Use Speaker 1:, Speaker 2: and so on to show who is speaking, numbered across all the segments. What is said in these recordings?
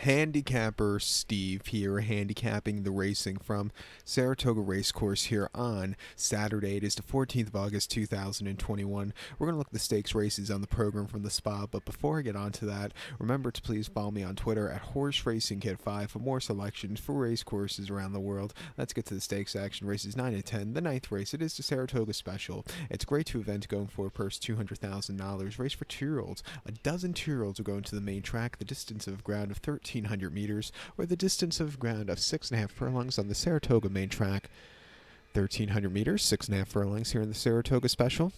Speaker 1: Handicapper Steve here, handicapping the racing from Saratoga Racecourse here on Saturday. It is the 14th of August 2021. We're going to look at the stakes races on the program from the spot, but before I get on to that, remember to please follow me on Twitter at HorseRacingKid5 for more selections for race courses around the world. Let's get to the stakes action. Races 9 and 10. The ninth race, it is the Saratoga Special. It's a grade 2 event going for a purse $200,000. Race for 2-year-olds. A dozen 2-year-olds are going to the main track. The distance of ground of 1,300 meters, or the distance of ground of 6.5 furlongs on the Saratoga main track. 1,300 meters, 6.5 furlongs here in the Saratoga Special.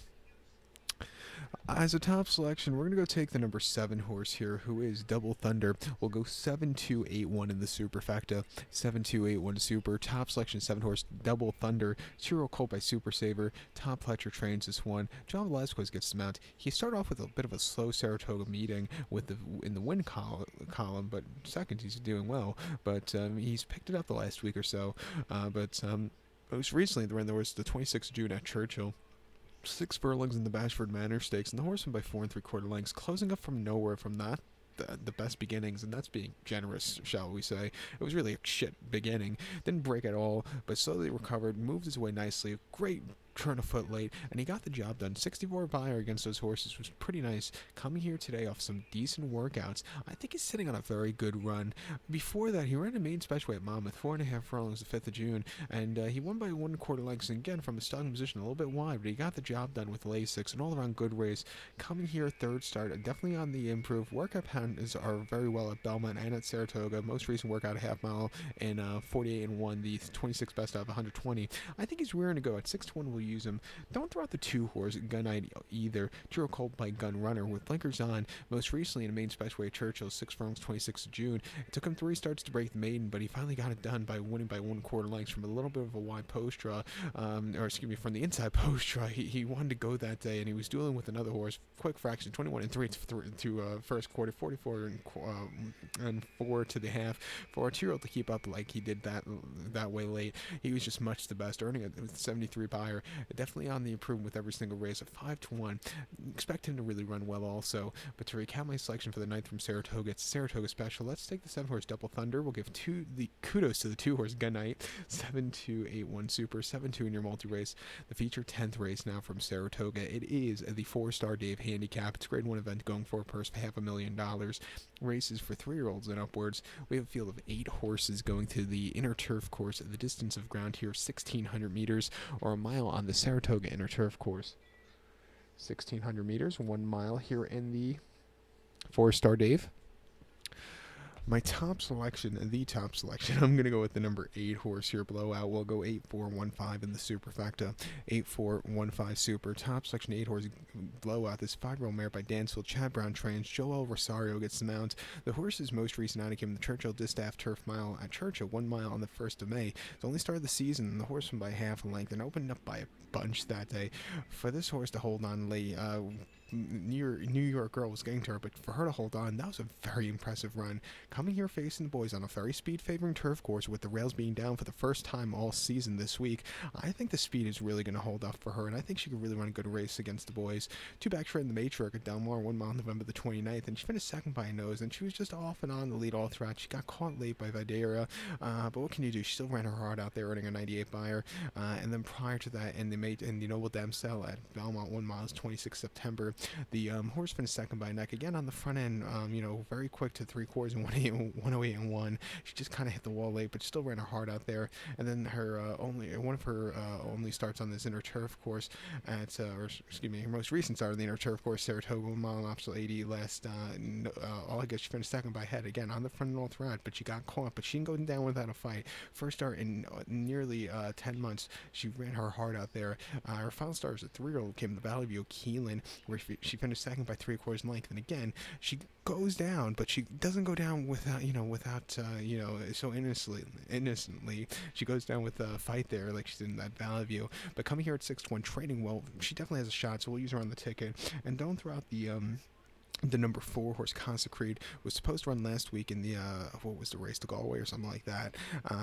Speaker 1: As a top selection, we're going to go take the number 7 horse here, who is Double Thunder. We'll go 7-2-8-1 in the superfecta. 7-2-8-1 super. Top selection, 7 horse, Double Thunder. 2-year-old colt by Super Saver. Tom Fletcher trains this one. John Velazquez gets the mount. He started off with a bit of a slow Saratoga meeting in the win column, but second, he's doing well. But he's picked it up the last week or so. Most recently, there was the 26th of June at Churchill. 6 furlongs in the Bashford Manor Stakes, and the horse won by 4 3/4 lengths, closing up from nowhere from not the best beginnings, and that's being generous, shall we say. It was really a shit beginning. Didn't break at all, but slowly recovered, moved his way nicely. Great turn a foot late, and he got the job done. 64 buyer against those horses was pretty nice. Coming here today off some decent workouts, I think he's sitting on a very good run. Before that, he ran a main special at Monmouth, 4.5 furlongs the 5th of June, and he won by 1 1/4 lengths, and again from a starting position a little bit wide, but he got the job done with Lasix. An all-around good race. Coming here third start, definitely on the improve. Workout patterns are very well at Belmont and at Saratoga. Most recent workout a half mile in 48-1, the 26th best out of 120. I think he's rearing to go. At 6-1, we'll use him. Don't throw out the 2 horse Gun Knight either. 2-year-old colt by Gun Runner with blinkers on. Most recently in a main special at Churchill, 6 furlongs, 26th of June. It took him 3 starts to break the maiden, but he finally got it done by winning by 1 1/4 lengths from a little bit of a wide post draw, from the inside post draw. He wanted to go that day, and he was dueling with another horse. Quick fraction, 21-3 to first quarter, 44-4 to the half. For a 2-year-old to keep up like he did that way late, he was just much the best, earning a 73 buyer. Definitely on the improvement with every single race. At 5-1, expect him to really run well also. But to recap my selection for the ninth from Saratoga, it's Saratoga Special. Let's take the 7 horse Double Thunder. We'll give the kudos to the 2 horse Gun Knight. 7-2-8-1 super, 7-2 in your multi race. The feature 10th race now from Saratoga. It is the Fourstardave Handicap. It's a grade 1 event going for a purse of $500,000. Races for 3-year-olds and upwards. We have a field of 8 horses going to the inner turf course at the distance of ground here, 1,600 meters, or a mile on the Saratoga inner turf course. 1,600 meters, 1 mile here in the Fourstardave. My top selection, I'm going to go with the number 8 horse here, Blowout. We'll go 8-4-1-5 in the superfecta. 8-4-1-5 super. Top selection, 8 horse, Blowout. This 5-year-old mare by Dansville. Chad Brown trains. Joel Rosario gets the mount. The horse's most recent outing came in the Churchill Distaff Turf Mile at Churchill, 1 mile on the 1st of May. It's only started the season, and the horse won by half a length and opened up by a bunch that day. For this horse to hold on late, New York girl was getting to her, but for her to hold on, that was a very impressive run. Coming here facing the boys on a very speed-favoring turf course with the rails being down for the first time all season this week, I think the speed is really going to hold up for her, and I think she could really run a good race against the boys. 2 back in the matriarch at Delmar, 1 mile November the 29th, and she finished second by a nose, and she was just off and on the lead all throughout. She got caught late by Videra, but what can you do? She still ran her heart out there, earning a 98 buyer, and then prior to that, in the Noble Damsel at Belmont, 1 mile, 26 September, the horse finished second by a neck. Again, on the front end, very quick to 3/4 and 108-1. She just kind of hit the wall late, but still ran her heart out there. And then one of her only starts on this inner turf course her most recent start on the inner turf course, Saratoga, 1 mile, optional 80 last August. She finished second by head, again on the front and all throughout, but she got caught. But she didn't go down without a fight. First start in nearly 10 months. She ran her heart out there. Her final start as a 3-year-old came to Valley View Keelan, where she finished second by 3/4 length, and again she goes down, but she doesn't go down so innocently. She goes down with a fight there, like she did in that Valley View. But coming here at 6-1, trading well, she definitely has a shot, so we'll use her on the ticket. And don't throw out the The number 4 horse Consecrate was supposed to run last week in the what was the race, the Galway or something like that,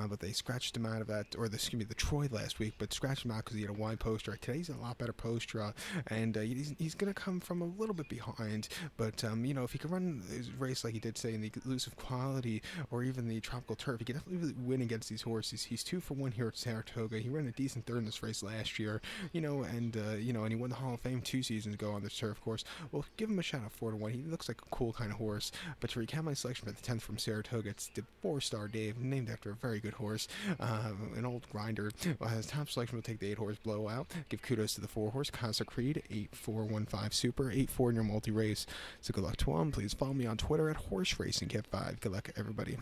Speaker 1: but they scratched him out of that, or the Troy last week, but scratched him out because he had a wide post draw. Today's a lot better post draw, and he's going to come from a little bit behind, but if he could run his race like he did say in the elusive quality or even the tropical turf, he could definitely win against these horses. He's 2-for-1 here at Saratoga. He ran a decent third in this race last year, and he won the Hall of Fame 2 seasons ago on this turf course. Well, give him a shot at 4-1. He looks like a cool kind of horse. But to recap my selection for the 10th from Saratoga, it's the Fourstardave, named after a very good horse, an old grinder. His top selection will take the 8-horse Blowout. Give kudos to the 4-horse Consecrate, 8415 Super, 8-4 in your multi-race. So good luck to him. Please follow me on Twitter at Horse Racing Kit 5. Good luck, everybody.